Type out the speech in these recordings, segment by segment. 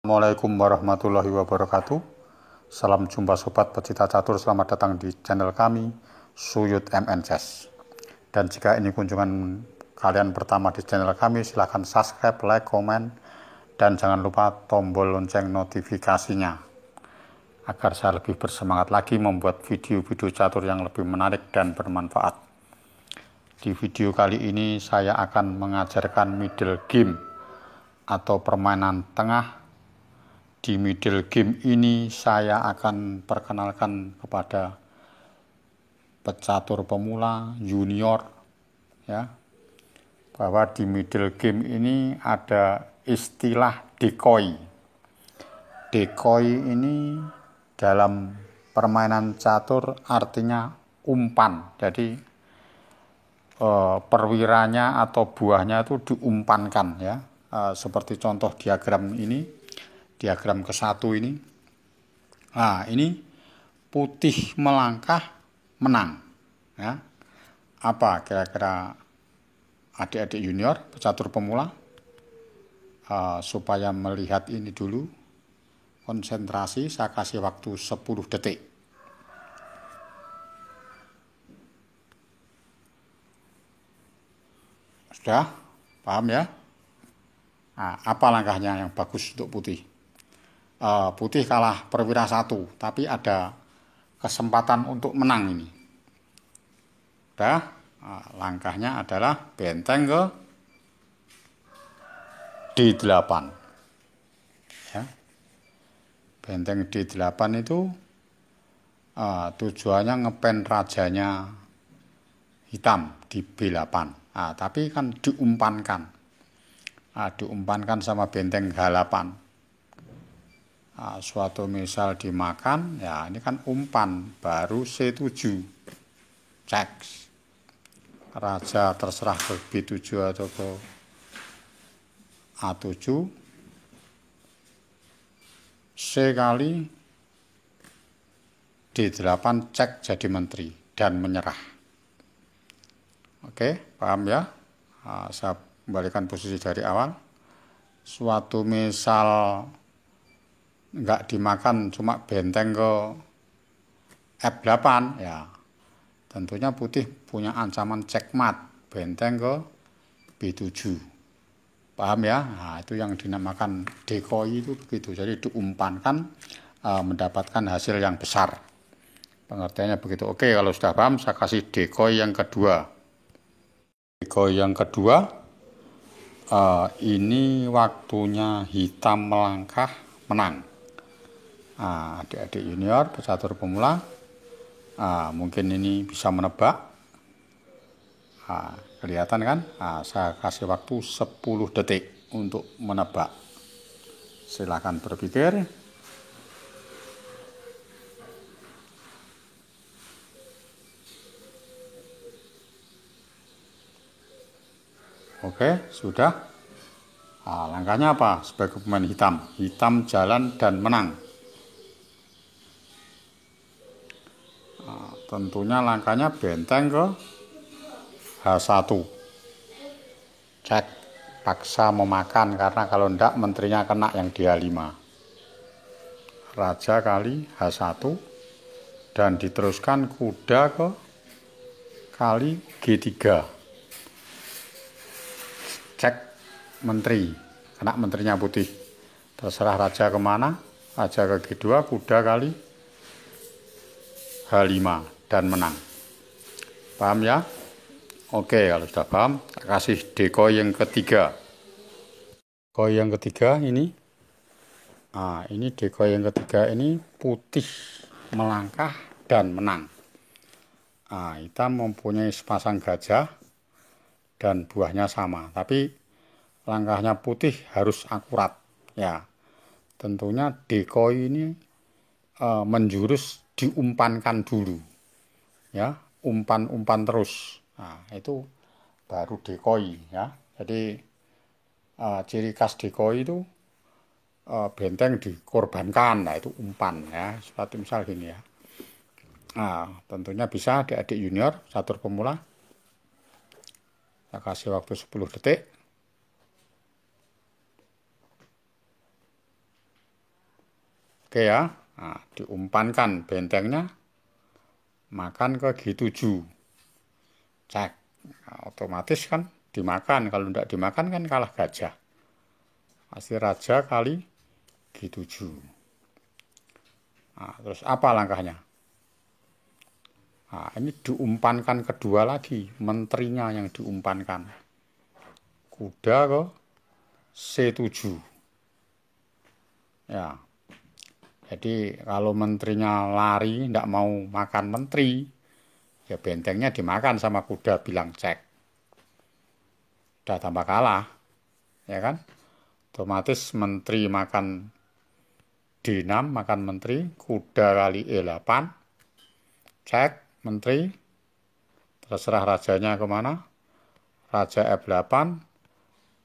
Assalamualaikum warahmatullahi wabarakatuh. Salam jumpa sobat pecinta catur, selamat datang di channel kami Suyud MN Chess. Dan jika ini kunjungan kalian pertama di channel kami, silahkan subscribe, like, komen, dan jangan lupa tombol lonceng notifikasinya agar saya lebih bersemangat lagi membuat video-video catur yang lebih menarik dan bermanfaat. Di video kali ini saya akan mengajarkan middle game atau permainan tengah. Di middle game ini saya akan perkenalkan kepada pecatur pemula, junior, ya, bahwa di middle game ini ada istilah decoy. Decoy ini dalam permainan catur artinya umpan. Jadi perwiranya atau buahnya itu diumpankan, ya. Seperti contoh diagram ini. Diagram ke-1 ini. Nah, ini putih melangkah menang, ya. Apa kira-kira adik-adik junior, pecatur pemula, supaya melihat ini dulu, konsentrasi, saya kasih waktu 10 detik. Sudah? Paham ya? Nah, apa langkahnya yang bagus untuk putih? Putih kalah perwira 1, tapi ada kesempatan untuk menang ini. Udah, langkahnya adalah benteng ke D8. Ya. Benteng D8 itu tujuannya ngepen rajanya hitam di B8. Tapi kan diumpankan. Diumpankan sama benteng H8. Suatu misal dimakan, ya ini kan umpan, baru C7, cek, raja terserah ke B7 atau ke A7, C kali D8, cek jadi menteri dan menyerah. Oke, paham ya? Saya kembalikan posisi dari awal. Suatu misal nggak dimakan, cuma benteng ke F8, ya tentunya putih punya ancaman checkmate, benteng ke B7. Paham ya? Nah, itu yang dinamakan decoy itu begitu. Jadi diumpankan mendapatkan hasil yang besar. Pengertiannya begitu. Oke, kalau sudah paham, saya kasih decoy yang kedua. Decoy yang kedua, ini waktunya hitam melangkah menang. Adik-adik junior, pecatur pemula, mungkin ini bisa menebak. Kelihatan kan? Saya kasih waktu 10 detik untuk menebak. Silakan berpikir. Oke, sudah. Langkahnya apa sebagai pemain hitam? Hitam jalan dan menang. Tentunya langkahnya benteng ke H1. Cek, paksa memakan, karena kalau enggak menterinya kena yang di H5. Raja kali H1 dan diteruskan kuda ke kali G3. Cek menteri, kena menterinya putih. Terserah raja kemana, raja ke G2, kuda kali H5 dan menang. Paham ya? Oke, kalau sudah paham, kasih decoy yang ketiga. Decoy yang ketiga ini, ini decoy yang ketiga ini putih melangkah dan menang. Hitam mempunyai sepasang gajah dan buahnya sama, tapi langkahnya putih harus akurat, ya. Tentunya decoy ini menjurus diumpankan dulu, ya, umpan-umpan terus. Itu baru decoy, ya. Jadi ciri khas decoy itu benteng dikorbankan, itu umpan, ya. Seperti misal gini, ya. Tentunya bisa adik-adik junior, catur pemula. Saya kasih waktu 10 detik. Oke ya, nah, diumpankan bentengnya, makan ke G7. Cek, nah, otomatis kan dimakan. Kalau tidak dimakan kan kalah gajah. Pasti raja kali G7. Nah, terus apa langkahnya? Nah, ini diumpankan kedua lagi, menterinya yang diumpankan. Kuda ke C7. Ya, jadi kalau menterinya lari, tidak mau makan menteri, ya bentengnya dimakan sama kuda, bilang cek. Udah tambah kalah, ya kan? Otomatis menteri makan D6, makan menteri, kuda kali E8, cek menteri, terserah rajanya kemana, raja F8,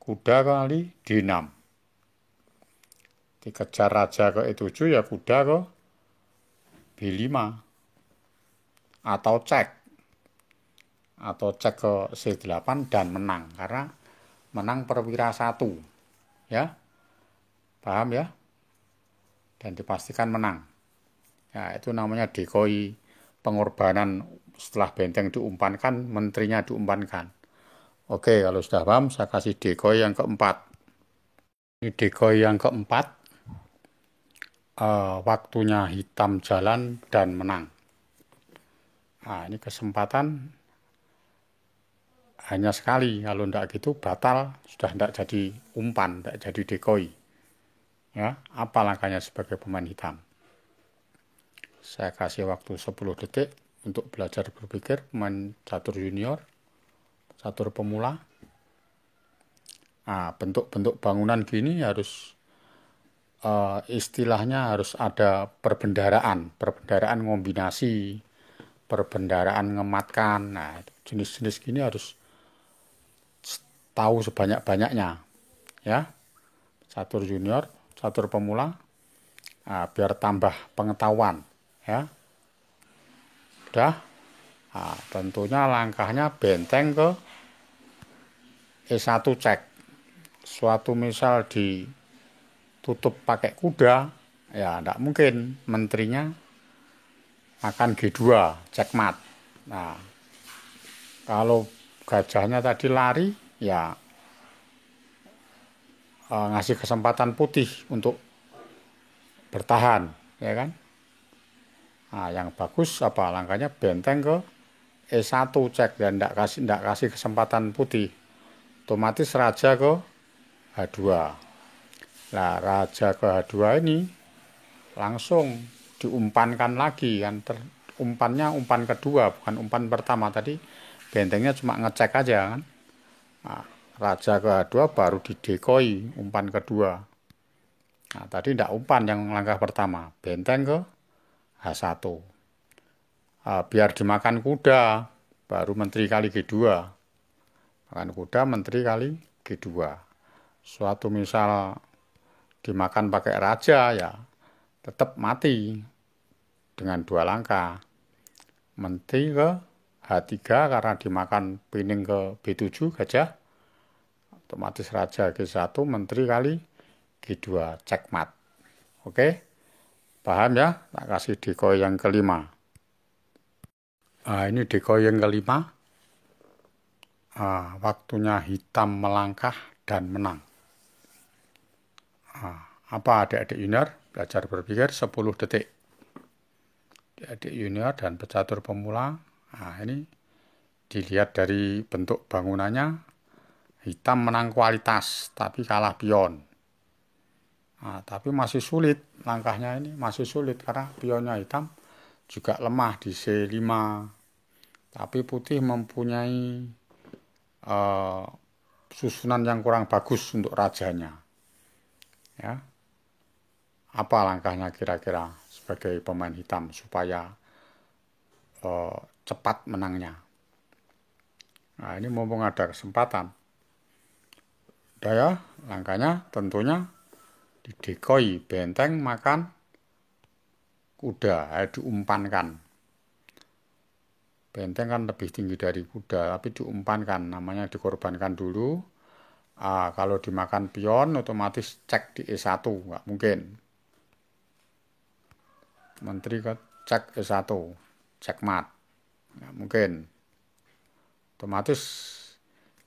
kuda kali D6. Dikejar raja ke E7 ya kuda ke B5. Atau cek ke C8 dan menang. Karena menang perwira 1. Ya, paham ya? Dan dipastikan menang. Ya, itu namanya decoy pengorbanan setelah benteng diumpankan, menterinya diumpankan. Oke, kalau sudah paham, saya kasih decoy yang keempat. Ini decoy yang keempat, waktunya hitam jalan dan menang. Nah, ini kesempatan hanya sekali. Kalau tidak gitu batal, sudah tidak jadi umpan, tidak jadi decoy. Ya, apa langkahnya sebagai pemain hitam? Saya kasih waktu 10 detik untuk belajar berpikir, pemain catur junior, catur pemula. Nah, bentuk-bentuk bangunan gini harus istilahnya harus ada perbendaraan kombinasi, perbendaraan ngematkan. Nah, jenis-jenis gini harus tahu sebanyak-banyaknya, ya. Catur junior, catur pemula, nah, biar tambah pengetahuan, ya. Udah. Nah, tentunya langkahnya benteng ke E1 cek. Suatu misal ditutup pakai kuda, ya tidak mungkin menterinya akan G2, cekmat. Nah, kalau gajahnya tadi lari, ya ngasih kesempatan putih untuk bertahan, ya kan? Nah, yang bagus apa langkahnya benteng ke E1 cek dan tidak kasih kesempatan putih. Otomatis raja ke H2. Nah, raja ke H2 ini langsung diumpankan lagi kan. Umpannya umpan kedua, bukan umpan pertama. Tadi bentengnya cuma ngecek aja kan. Nah, raja ke H2 baru didekoi umpan kedua. Nah, tadi tidak umpan yang langkah pertama. Benteng ke H1. Biar dimakan kuda, baru menteri kali G2. Makan kuda, menteri kali G2. Suatu misal dimakan pakai raja, ya tetap mati dengan 2 langkah. Menteri ke H3 karena dimakan pining ke B7 gajah. Otomatis raja G1, menteri kali G2, cekmat. Oke, paham ya? Tak kasih decoy yang kelima. Nah, ini decoy yang kelima. Waktunya hitam melangkah dan menang. Apa adik-adik junior? Belajar berpikir 10 detik. Adik junior dan pecatur pemula. Nah, ini dilihat dari bentuk bangunannya, hitam menang kualitas, tapi kalah pion. Nah, tapi masih sulit, langkahnya ini masih sulit karena pionnya hitam juga lemah di C5. Tapi putih mempunyai susunan yang kurang bagus untuk rajanya. Ya, apa langkahnya kira-kira sebagai pemain hitam supaya cepat menangnya? Nah, ini mumpung ada kesempatan. Udah ya, langkahnya tentunya didekoi benteng makan kuda, diumpankan. Benteng kan lebih tinggi dari kuda, tapi diumpankan, namanya dikorbankan dulu. Kalau dimakan pion, otomatis cek di E1, nggak mungkin. menteri ke cek E1, cekmat. Nggak mungkin. Otomatis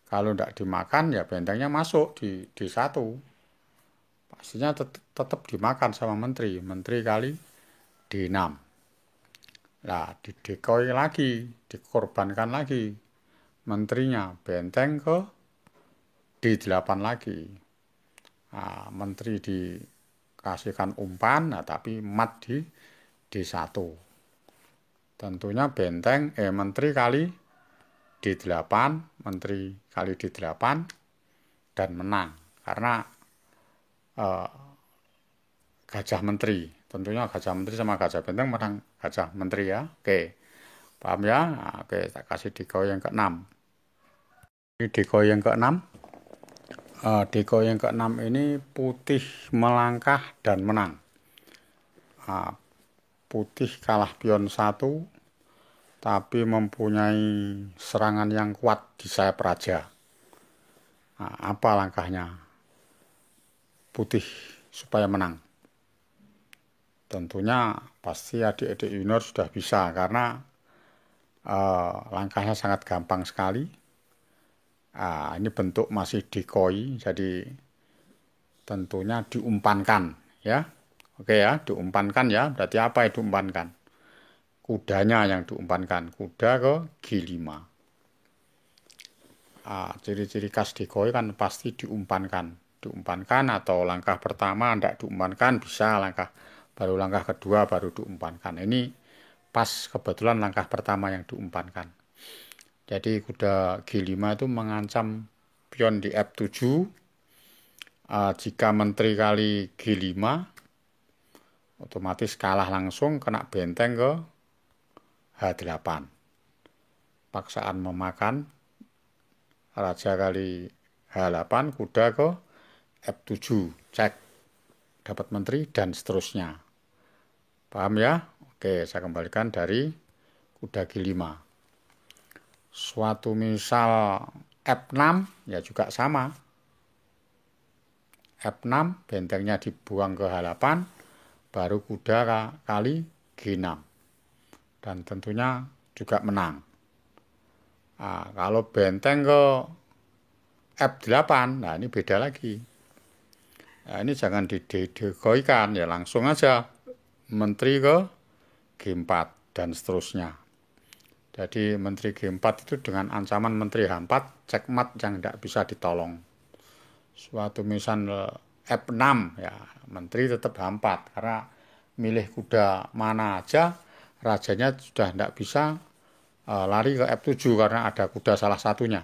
kalau tidak dimakan ya bentengnya masuk di D1. Pastinya tetap dimakan sama menteri. Menteri kali D6. Nah, didekoi lagi, dikorbankan lagi. Menterinya benteng ke D8 lagi. Nah, menteri dikasihkan umpan, nah, tapi mat di D1. Tentunya menteri kali D8, menteri kali D8, dan menang. Karena gajah menteri. Tentunya gajah menteri sama gajah benteng menang gajah menteri ya. Oke, paham ya? Nah, oke, tak kasih decoy yang ke-6. Ini decoy yang ke-6. Decoy yang ke-6 ini putih melangkah dan menang. Putih kalah pion 1, tapi mempunyai serangan yang kuat di sayap raja. Nah, apa langkahnya? Putih supaya menang. Tentunya pasti adik-adik junior sudah bisa karena langkahnya sangat gampang sekali. Ini bentuk masih decoy, jadi tentunya diumpankan ya. Oke ya, diumpankan ya. Berarti apa yang diumpankan? Kudanya yang diumpankan, kuda ke G5. Ciri-ciri khas decoy kan pasti diumpankan atau langkah pertama tidak diumpankan bisa, baru langkah kedua baru diumpankan. Ini pas kebetulan langkah pertama yang diumpankan. Jadi kuda G5 itu mengancam pion di F7. Jika menteri kali G5 otomatis kalah langsung, kena benteng ke H8. Paksaan memakan, raja kali H8, kuda ke F7, cek, dapat menteri, dan seterusnya. Paham ya? Oke, saya kembalikan dari kuda G5. Suatu misal F6, ya juga sama. F6, bentengnya dibuang ke H8, baru kuda kali G6. Dan tentunya juga menang. Kalau benteng ke F8, nah ini beda lagi. Nah, ini jangan didegoikan, ya langsung aja menteri ke G4 dan seterusnya. Jadi menteri G4 itu dengan ancaman menteri H4 cekmat yang tidak bisa ditolong. Suatu misal F6 ya menteri tetap H4 karena milih kuda mana aja rajanya sudah tidak bisa lari ke F7 karena ada kuda salah satunya.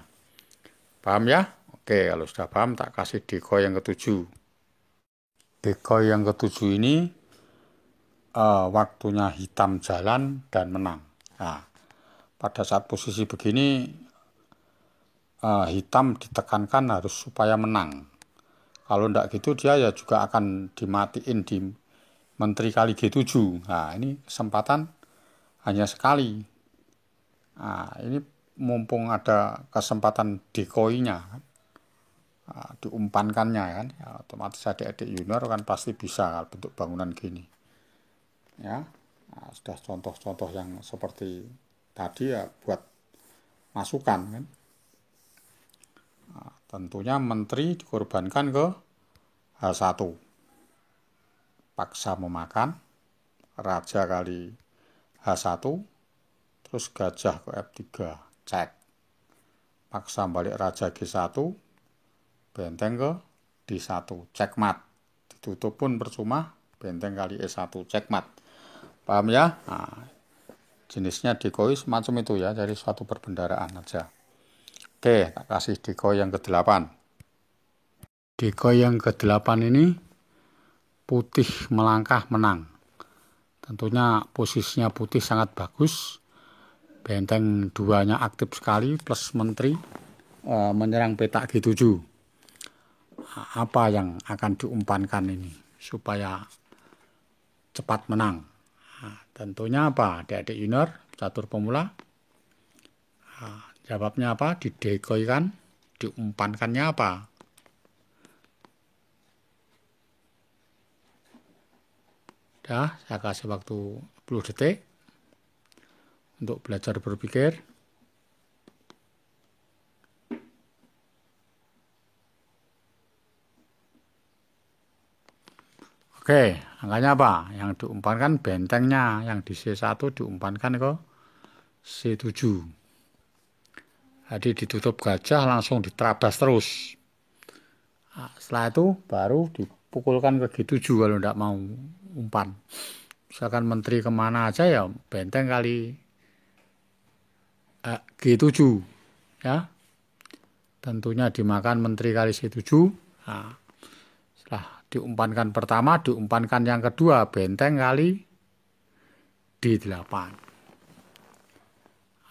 Paham ya? Oke, kalau sudah paham tak kasih decoy yang ke-7. Decoy yang ke-7 ini waktunya hitam jalan dan menang. Nah, pada saat posisi begini hitam ditekankan harus supaya menang. Kalau tidak gitu dia ya juga akan dimatiin di menteri kali G7. Nah, ini kesempatan hanya sekali. Nah, ini mumpung ada kesempatan decoy-nya, diumpankannya kan, ya, otomatis adik-adik junior kan pasti bisa bentuk bangunan gini. Ya, nah, sudah contoh-contoh yang seperti tadi ya buat masukan kan. Nah, tentunya menteri dikorbankan ke H1. Paksa memakan, raja kali H1, terus gajah ke F3, cek. Paksa balik raja G1, benteng ke D1, cekmat. Ditutup pun percuma, benteng kali E1, cekmat. Paham ya? Nah, jenisnya decoy semacam itu ya, dari suatu perbendaraan aja. Oke, tak kasih decoy yang ke-8. Decoy yang ke-8 ini putih melangkah menang. Tentunya posisinya putih sangat bagus. Benteng 2-nya aktif sekali plus menteri menyerang petak G7. Apa yang akan diumpankan ini supaya cepat menang? Nah, tentunya apa? Adik-adik junior, catur pemula. Nah, jawabnya apa? Didecoykan, diumpankannya apa? Udah, saya kasih waktu 10 detik untuk belajar berpikir. Oke, angkanya apa? Yang diumpankan bentengnya, yang di C1 diumpankan ke C7. Jadi ditutup gajah langsung diterabas terus. Nah, setelah itu baru dipukulkan ke G7 kalau tidak mau umpan. Misalkan menteri kemana aja ya benteng kali G7 ya. Tentunya dimakan menteri kali C7. Nah, setelah diumpankan pertama, diumpankan yang kedua benteng kali D8.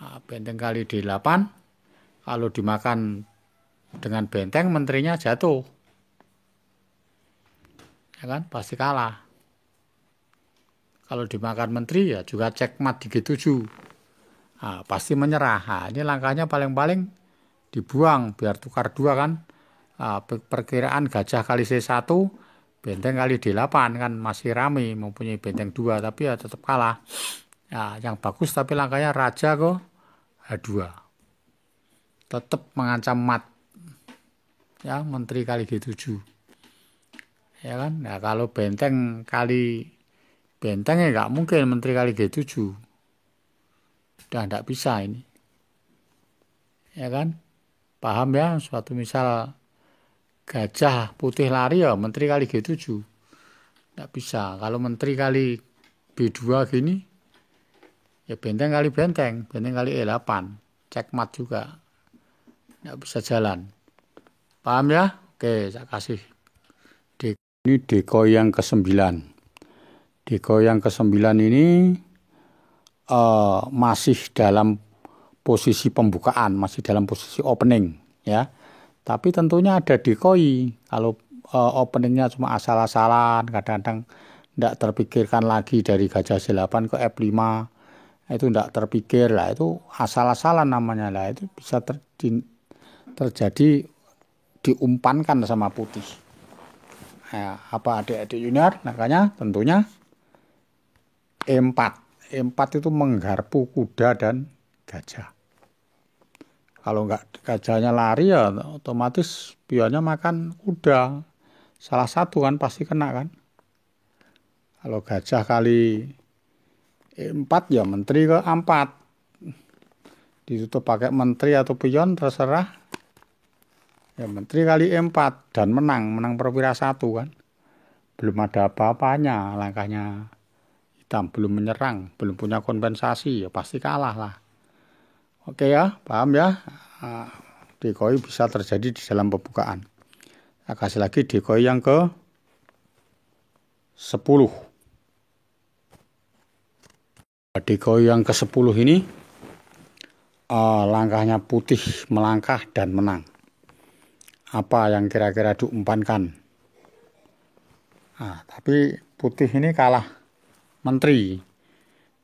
Nah, benteng kali D8 kalau dimakan dengan benteng menterinya jatuh. Ya kan? Pasti kalah. Kalau dimakan menteri ya juga cekmat di G7. Nah, pasti menyerah. Nah, ini langkahnya paling-paling dibuang biar tukar dua kan. Nah, perkiraan gajah kali C1, benteng kali D8 kan masih rame mempunyai benteng 2 tapi ya tetap kalah. Nah, yang bagus tapi langkahnya raja ke H2. Tetap mengancam mat. Ya, menteri kali G7. Ya kan? Nah, kalau benteng kali benteng ya nggak mungkin menteri kali G7. Udah nggak bisa ini. Ya kan? Paham ya? Suatu misal gajah putih lari ya menteri kali G7. Nggak bisa. Kalau menteri kali B2 gini, ya benteng kali benteng. Benteng kali E8. Cekmat juga. Nggak bisa jalan. Paham ya? Oke, saya kasih. Ini dekoy yang ke-9. Dekoy yang ke-9 ini masih dalam posisi pembukaan, masih dalam posisi opening ya. Tapi tentunya ada decoy. Kalau openingnya cuma asal-asalan, kadang-kadang tidak terpikirkan lagi dari gajah C8 ke F5, itu tidak terpikir lah, itu asal-asalan namanya lah, itu bisa terjadi diumpankan sama putih. Nah, apa adik-adik junior? Makanya tentunya E4. E4 itu menggarpu kuda dan gajah. Kalau nggak gajahnya lari ya otomatis pionnya makan kuda. Salah satu kan pasti kena kan. Kalau gajah kali E4 ya menteri ke A4. Ditutup pakai menteri atau pion terserah. Ya menteri kali E4 dan menang perwira 1 kan. Belum ada apa-apanya, langkahnya hitam, belum menyerang, belum punya kompensasi, ya pasti kalah lah. Oke ya, paham ya? Decoy bisa terjadi di dalam pembukaan. Saya kasih lagi decoy yang ke 10. Decoy yang ke 10 ini langkahnya putih melangkah dan menang. Apa yang kira-kira diumpankan? Nah, tapi putih ini kalah menteri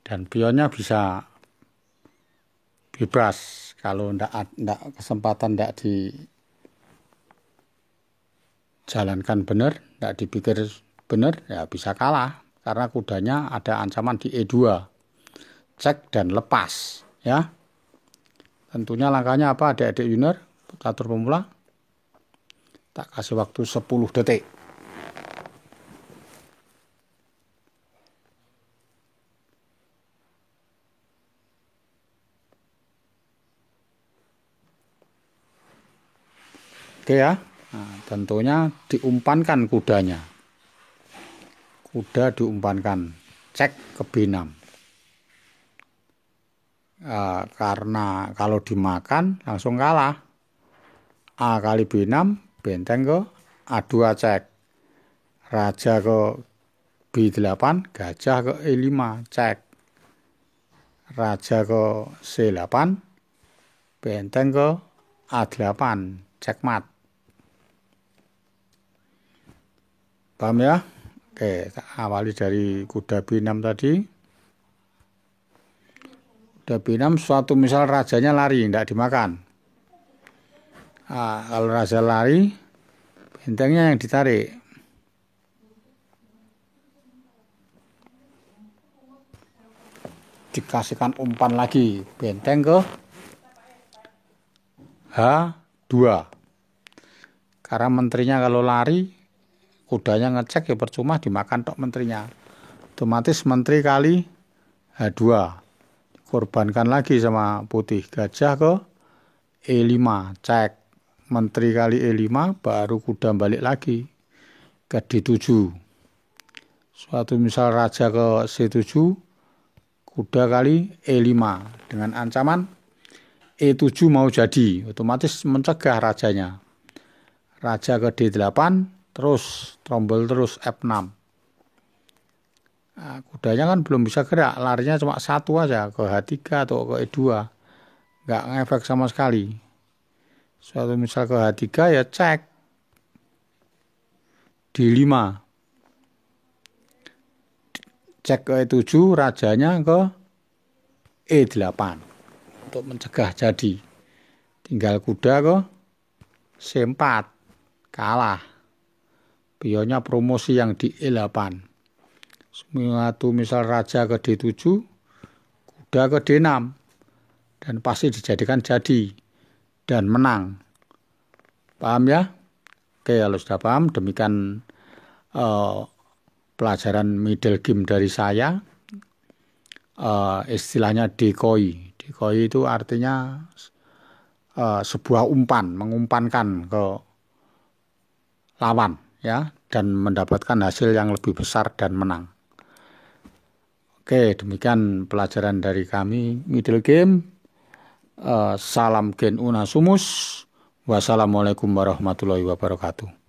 dan pionnya bisa bebas kalau ndak kesempatan ndak dijalankan benar, ndak dipikir benar ya bisa kalah karena kudanya ada ancaman di E2. Cek dan lepas ya. Tentunya langkahnya apa adik-adik junior, catur pemula? Tak kasih waktu 10 detik. Oke ya. Nah, tentunya diumpankan kudanya. Kuda diumpankan. Cek ke B6. Karena kalau dimakan langsung kalah. A kali B6, benteng ke A2 cek. Raja ke B8, gajah ke E5 cek. Raja ke C8, benteng ke A8 cekmat. Paham ya? Oke, awali dari kuda B6 tadi. Kuda B6 suatu misal rajanya lari, tidak dimakan. Nah, kalau raja lari, bentengnya yang ditarik. dikasihkan umpan lagi, benteng ke H2. Karena menterinya kalau lari, kudanya ngecek ya percuma, dimakan tok menterinya. Otomatis menteri kali H2. Korbankan lagi sama putih. Gajah ke E5, cek. Menteri kali E5, baru kuda balik lagi ke D7. Suatu misal raja ke C7, kuda kali E5 dengan ancaman E7 mau jadi, otomatis mencegah rajanya. Raja ke D8, terus trombol terus F6. Nah, kudanya kan belum bisa gerak, larinya cuma satu aja ke H3 atau ke E2, nggak ngefek sama sekali. Suatu misal ke H3 ya cek D5, cek ke E7, rajanya ke E8 untuk mencegah jadi. Tinggal kuda ke C4, kalah. Pionnya promosi yang di E8. Suatu misal raja ke D7, kuda ke D6, dan pasti dijadikan jadi dan menang. Paham ya? Oke, kalau sudah paham, demikian pelajaran middle game dari saya. Istilahnya decoy. Decoy itu artinya sebuah umpan, mengumpankan ke lawan ya, dan mendapatkan hasil yang lebih besar dan menang. Oke, demikian pelajaran dari kami middle game. Salam gen una sumus. Wassalamualaikum warahmatullahi wabarakatuh.